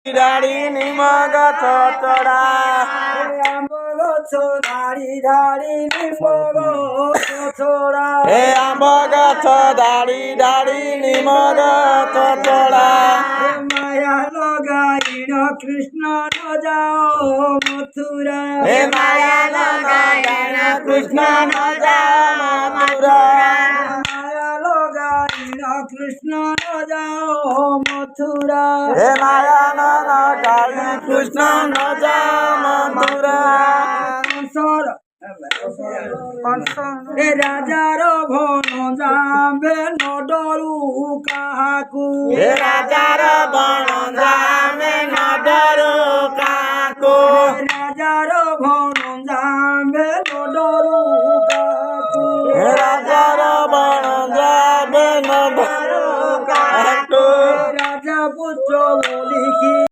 ডাড়ি নিম গছ চড়া আম্ব গছ ধাড়ি ধাড়ি নিম গছ চড়া আম্ব গছ দাড়ি দাড়ি নিম গছ চড়া মায়া লগাইন কৃষ্ণ ন যাও মথুরা মায়া লগাইন কৃষ্ণ ন যাও মথুরা মায়া লগাইন কৃষ্ণ ন যাও মথুরা মায়া লগাইন কৃষ্ণ ন যাও মথুরা রাজার ভন যাবে ন ডরু কাহাকু রাজার বন যা